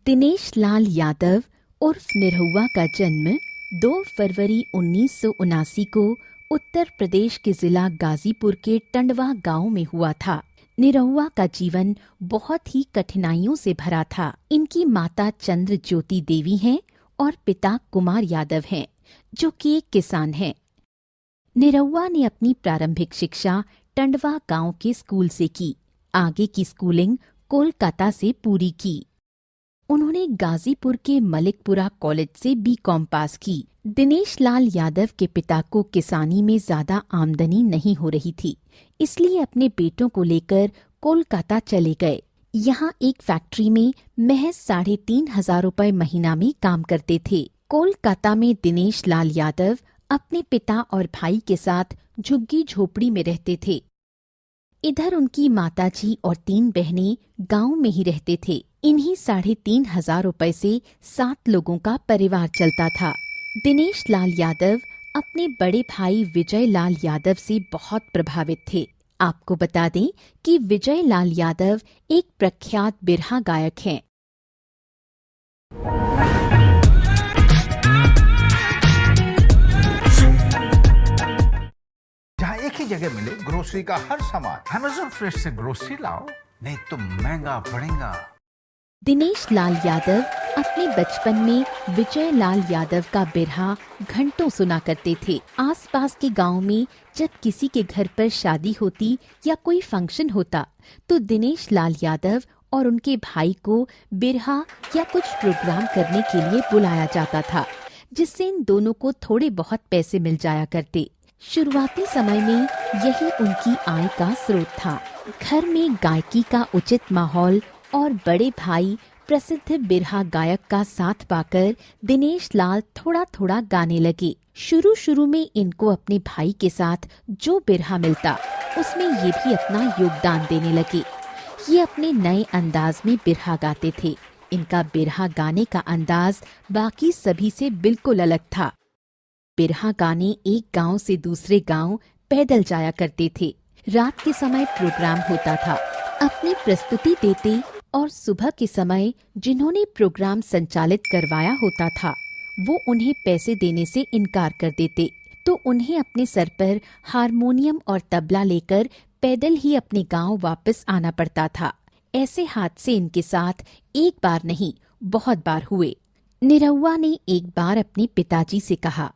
दिनेश लाल यादव उर्फ निरहुआ का जन्म 2 फरवरी 1979 को उत्तर प्रदेश के जिला गाजीपुर के टंडवा गांव में हुआ था। निरहुआ का जीवन बहुत ही कठिनाइयों से भरा था। इनकी माता चंद्र ज्योति देवी हैं और पिता कुमार यादव हैं, जो कि एक किसान हैं। निरहुआ ने अपनी प्रारंभिक शिक्षा टंडवा गांव के स्कूल से की। आगे की स्कूलिंग कोलकाता से पूरी की। उन्होंने गाजीपुर के मलिकपुरा कॉलेज से बीकॉम पास की। दिनेश लाल यादव के पिता को किसानी में ज्यादा आमदनी नहीं हो रही थी, इसलिए अपने बेटों को लेकर कोलकाता चले गए। यहाँ एक फैक्ट्री में महज 3,500 रुपए महीना में काम करते थे। कोलकाता में दिनेश लाल यादव अपने पिता और भाई के साथ झुग्गी झोपड़ी में रहते थे। इधर उनकी माताजी और 3 बहनें गांव में ही रहते थे। इन्हीं 3,500 रुपए से 7 लोगों का परिवार चलता था। दिनेश लाल यादव अपने बड़े भाई विजय लाल यादव से बहुत प्रभावित थे। आपको बता दें कि विजय लाल यादव एक प्रख्यात बिरहा गायक हैं। जहाँ एक ही जगह मिले ग्रोसरी का हर सामान। अमेज़न फ्रेश से ग्रोसरी लाओ, नहीं तो महंगा पड़ेगा। दिनेश लाल यादव अपने बचपन में विजय लाल यादव का बिरहा घंटों सुना करते थे। आसपास के गांव में जब किसी के घर पर शादी होती या कोई फंक्शन होता, तो दिनेश लाल यादव और उनके भाई को बिरहा या कुछ प्रोग्राम करने के लिए बुलाया जाता था, जिससे इन दोनों को थोड़े बहुत पैसे मिल जाया करते। शुरुआती समय में यही उनकी आय का स्रोत था। घर में गायकी का उचित माहौल और बड़े भाई प्रसिद्ध बिरहा गायक का साथ पाकर दिनेश लाल थोड़ा थोड़ा गाने लगे। शुरू में इनको अपने भाई के साथ जो बिरहा मिलता, उसमें ये भी अपना योगदान देने लगे। ये अपने नए अंदाज में बिरहा गाते थे। इनका बिरहा गाने का अंदाज बाकी सभी से बिल्कुल अलग था। बिरहा गाने एक गांव से दूसरे गांव पैदल जाया करते थे। रात के समय प्रोग्राम होता था। अपनी प्रस्तुति देते और सुबह के समय जिन्होंने प्रोग्राम संचालित करवाया होता था, वो उन्हें पैसे देने से इनकार कर देते, तो उन्हें अपने सर पर हारमोनियम और तबला लेकर पैदल ही अपने गांव वापस आना पड़ता था। ऐसे हादसे इनके साथ एक बार नहीं, बहुत बार हुए। निरहुआ ने एक बार अपने पिताजी से कहा,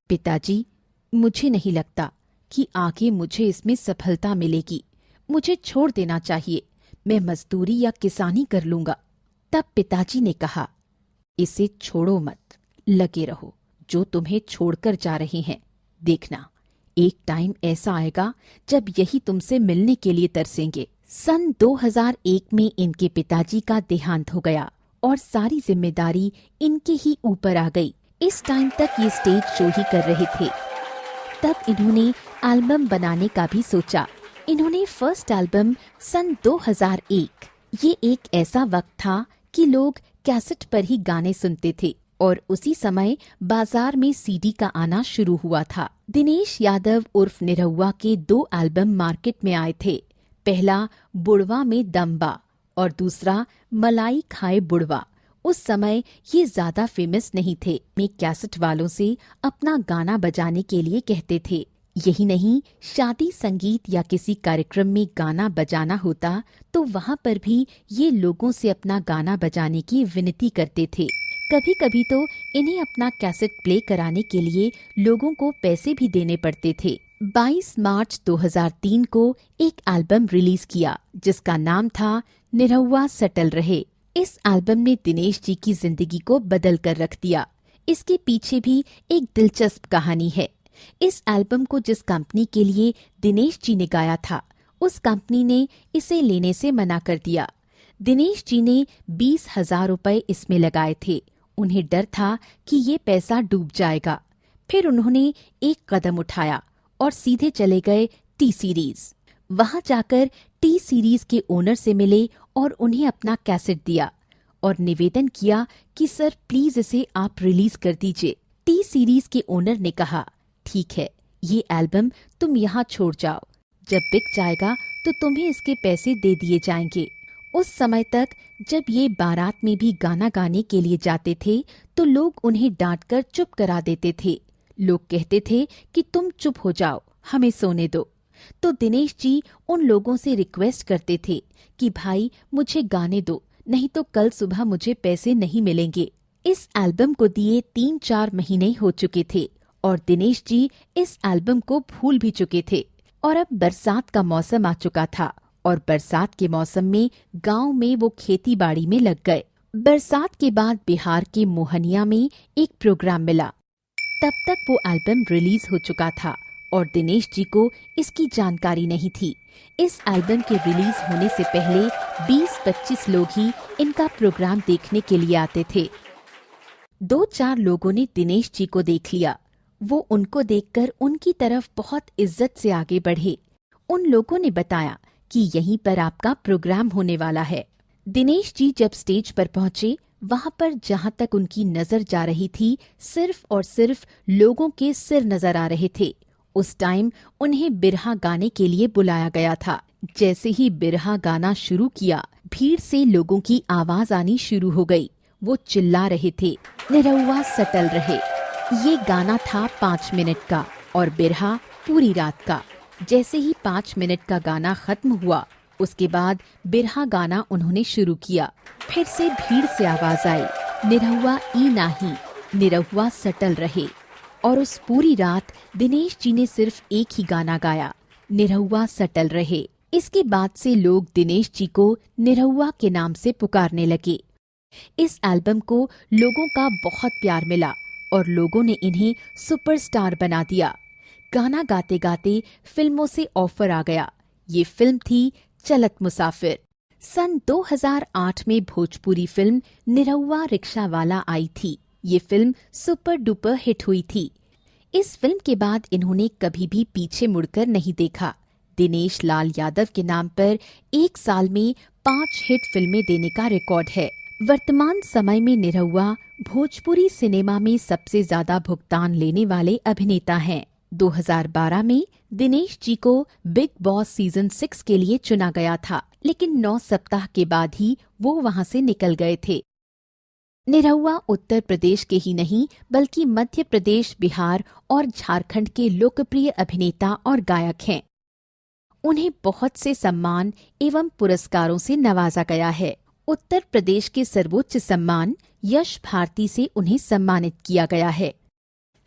पिताजी, मुझे नहीं लगता कि आगे मुझे इसमें सफलता मिलेगी। मुझे छोड़ देना चाहिए। मैं मजदूरी या किसानी कर लूंगा। तब पिताजी ने कहा, इसे छोड़ो मत, लगे रहो। जो तुम्हें छोड़कर जा रहे हैं, देखना एक टाइम ऐसा आएगा जब यही तुमसे मिलने के लिए तरसेंगे। सन 2001 में इनके पिताजी का देहांत हो गया और सारी जिम्मेदारी इनके ही ऊपर आ गई। इस टाइम तक ये स्टेज शो ही कर रहे थे। तब इन्होंने एल्बम बनाने का भी सोचा। इन्होंने फर्स्ट एल्बम सन 2001। ये एक ऐसा वक्त था कि लोग कैसेट पर ही गाने सुनते थे और उसी समय बाजार में सीडी का आना शुरू हुआ था। दिनेश यादव उर्फ निरहुआ के 2 एल्बम मार्केट में आए थे। पहला बुढ़वा में दम्बा और दूसरा मलाई खाए बुढ़वा। उस समय ये ज्यादा फेमस नहीं थे। में कैसेट वालों से अपना गाना बजाने के लिए कहते थे। यही नहीं, शादी संगीत या किसी कार्यक्रम में गाना बजाना होता तो वहाँ पर भी ये लोगों से अपना गाना बजाने की विनती करते थे। कभी कभी तो इन्हें अपना कैसेट प्ले कराने के लिए लोगों को पैसे भी देने पड़ते थे। 22 मार्च 2003 को एक एल्बम रिलीज किया, जिसका नाम था निरहुआ सटल रहे। इस एल्बम ने दिनेश जी की जिंदगी को बदल कर रख दिया। इसके पीछे भी एक दिलचस्प कहानी है। इस एल्बम को जिस कंपनी के लिए दिनेश जी ने गाया था, उस कंपनी ने इसे लेने से मना कर दिया। दिनेश जी ने 20,000 रुपए इसमें लगाए थे। उन्हें डर था कि ये पैसा डूब जाएगा। फिर उन्होंने एक कदम उठाया और सीधे चले गए टी सीरीज। वहां जाकर टी सीरीज के ओनर से मिले और उन्हें अपना कैसेट दिया और निवेदन किया कि सर प्लीज इसे आप रिलीज कर दीजिए। टी सीरीज के ओनर ने कहा, ठीक है, ये एल्बम तुम यहाँ छोड़ जाओ। जब बिक जाएगा तो तुम्हें इसके पैसे दे दिए जाएंगे। उस समय तक जब ये बारात में भी गाना गाने के लिए जाते थे तो लोग उन्हें डांटकर चुप करा देते थे। लोग कहते थे कि तुम चुप हो जाओ, हमें सोने दो। तो दिनेश जी उन लोगों से रिक्वेस्ट करते थे कि भाई मुझे गाने दो, नहीं तो कल सुबह मुझे पैसे नहीं मिलेंगे। इस एल्बम को दिए 3-4 महीने हो चुके थे और दिनेश जी इस एल्बम को भूल भी चुके थे। और अब बरसात का मौसम आ चुका था और बरसात के मौसम में गांव में वो खेती बाड़ी में लग गए। बरसात के बाद बिहार के मोहनिया में एक प्रोग्राम मिला। तब तक वो एल्बम रिलीज हो चुका था और दिनेश जी को इसकी जानकारी नहीं थी। इस एल्बम के रिलीज होने से पहले 20-25 लोग ही इनका प्रोग्राम देखने के लिए आते थे। 2-4 लोगों ने दिनेश जी को देख लिया। वो उनको देखकर उनकी तरफ बहुत इज्जत से आगे बढ़े। उन लोगों ने बताया कि यहीं पर आपका प्रोग्राम होने वाला है। दिनेश जी जब स्टेज पर पहुंचे, वहां पर जहां तक उनकी नजर जा रही थी सिर्फ और सिर्फ लोगों के सिर नजर आ रहे थे। उस टाइम उन्हें बिरहा गाने के लिए बुलाया गया था। जैसे ही बिरहा गाना शुरू किया, भीड़ से लोगों की आवाज आनी शुरू हो गई। वो चिल्ला रहे थे, निरहुआ सटल रहे। ये गाना था 5 मिनट का और बिरहा पूरी रात का। जैसे ही 5 मिनट का गाना खत्म हुआ, उसके बाद बिरहा गाना उन्होंने शुरू किया। फिर से भीड़ से आवाज आई, निरहुआ ई नाही, निरहुआ सटल रहे। और उस पूरी रात दिनेश जी ने सिर्फ एक ही गाना गाया, निरहुआ सटल रहे। इसके बाद से लोग दिनेश जी को निरहुआ के नाम से पुकारने लगे। इस एल्बम को लोगों का बहुत प्यार मिला और लोगों ने इन्हें सुपरस्टार बना दिया। गाना गाते गाते फिल्मों से ऑफर आ गया। ये फिल्म थी चलत मुसाफिर। सन 2008 में भोजपुरी फिल्म निरहुआ रिक्शा वाला आई थी। ये फिल्म सुपर डुपर हिट हुई थी। इस फिल्म के बाद इन्होंने कभी भी पीछे मुड़कर नहीं देखा। दिनेश लाल यादव के नाम पर एक साल में 5 हिट फिल्में देने का रिकॉर्ड है। वर्तमान समय में निरहुआ भोजपुरी सिनेमा में सबसे ज्यादा भुगतान लेने वाले अभिनेता हैं। 2012 में दिनेश जी को बिग बॉस सीजन 6 के लिए चुना गया था, लेकिन 9 सप्ताह के बाद ही वो वहां से निकल गए थे। निरहुआ उत्तर प्रदेश के ही नहीं बल्कि मध्य प्रदेश, बिहार और झारखंड के लोकप्रिय अभिनेता और गायक हैं। उन्हें बहुत से सम्मान एवं पुरस्कारों से नवाजा गया है। उत्तर प्रदेश के सर्वोच्च सम्मान यश भारती से उन्हें सम्मानित किया गया है।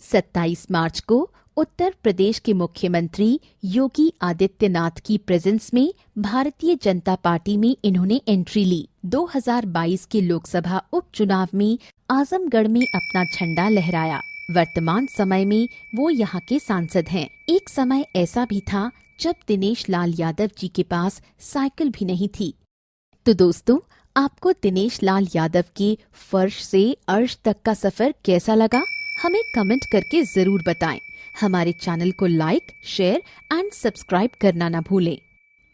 27 मार्च को उत्तर प्रदेश के मुख्यमंत्री योगी आदित्यनाथ की प्रेजेंस में भारतीय जनता पार्टी में इन्होंने एंट्री ली। 2022 के लोकसभा उपचुनाव में आजमगढ़ में अपना झंडा लहराया। वर्तमान समय में वो यहाँ के सांसद हैं। एक समय ऐसा भी था जब दिनेश लाल यादव जी के पास साइकिल भी नहीं थी। तो दोस्तों, आपको दिनेश लाल यादव के फर्श से अर्श तक का सफर कैसा लगा? हमें कमेंट करके जरूर बताएं। हमारे चैनल को लाइक, शेयर एंड सब्सक्राइब करना ना भूलें।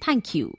Thank you.